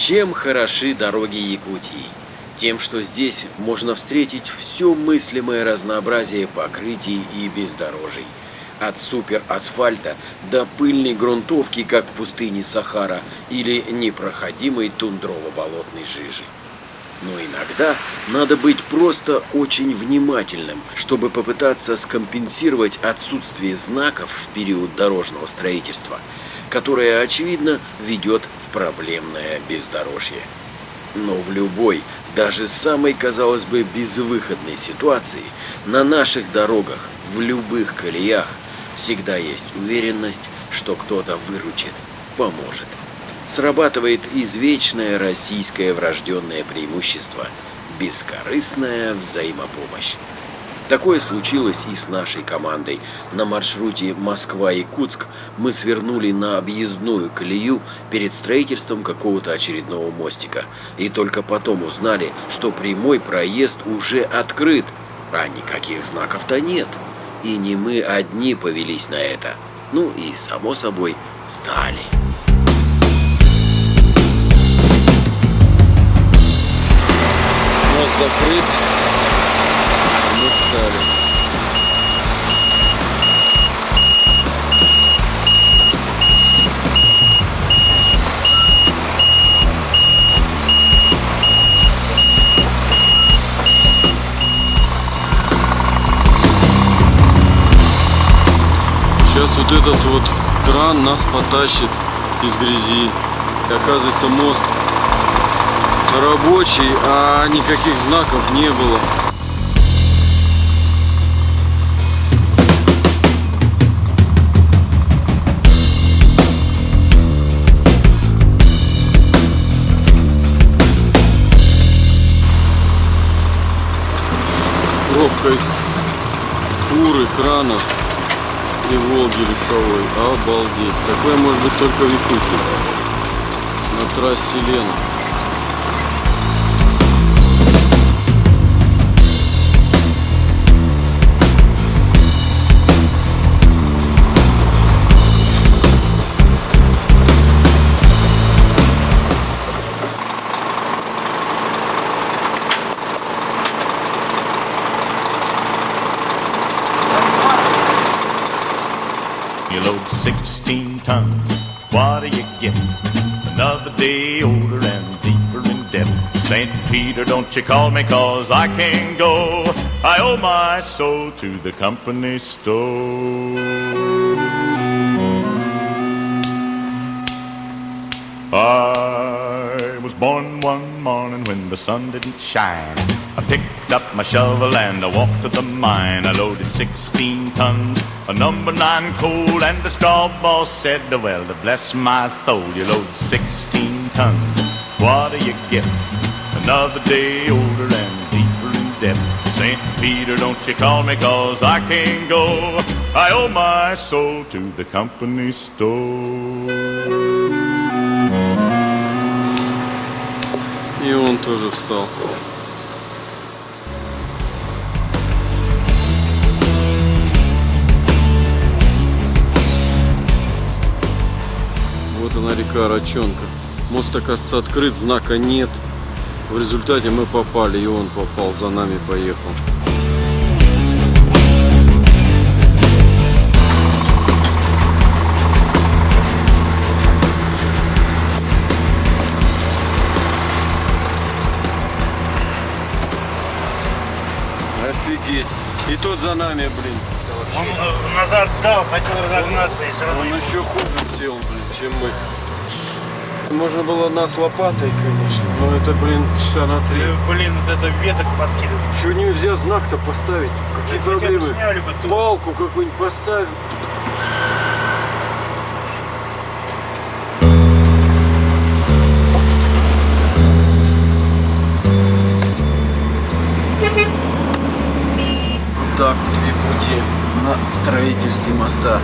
Чем хороши дороги Якутии? Тем, что здесь можно встретить все мыслимое разнообразие покрытий и бездорожий. От суперасфальта до пыльной грунтовки, как в пустыне Сахара, или непроходимой тундрово-болотной жижи. Но иногда надо быть просто очень внимательным, чтобы попытаться скомпенсировать отсутствие знаков в период дорожного строительства, которое, очевидно, ведет в проблемное бездорожье. Но в любой, даже самой, казалось бы, безвыходной ситуации, на наших дорогах, в любых колеях, всегда есть уверенность, что кто-то выручит, поможет. Срабатывает извечное российское врожденное преимущество – бескорыстная взаимопомощь. Такое случилось и с нашей командой. На маршруте Москва-Якутск мы свернули на объездную колею перед строительством какого-то очередного мостика. И только потом узнали, что прямой проезд уже открыт, а никаких знаков-то нет. И не мы одни повелись на это. Ну и, само собой, встали. Мост закрыт. Мы встали. Сейчас вот этот вот кран нас потащит из грязи. И оказывается, мост рабочий, а никаких знаков не было. Пробка из фуры, кранов и Волги легковой. Обалдеть. Такое может быть только в Якутии. На трассе Лена. You load 16 tons, what do you get? Another day older and deeper in debt. St. Peter, don't you call me, 'cause I can't go. I owe my soul to the company store. I was born one morning when the sun didn't shine. I picked up my shovel and I walked to the mine. I loaded 16 tons of number 9 coal, and the straw boss said, well, to bless my soul, you load 16 tons, what do you get? Another day older and deeper in debt. St. Peter, don't you call me, 'cause I can't go. I owe my soul to the company store. И он тоже встал. Вот она, река Рачонка. Мост, оказывается, открыт, знака нет. В результате мы попали, и он попал, за нами поехал. Офигеть. И тот за нами, блин. Он назад сдал, хотел разогнаться и сразу. Он еще хуже сделал, блин, чем мы. Можно было нас лопатой, конечно, но это, блин, часа на 3. Блин, вот это веток подкидывает. Чего нельзя знак-то поставить? Какие проблемы? Палку какую-нибудь поставь. Так вот в Якутии на строительстве моста.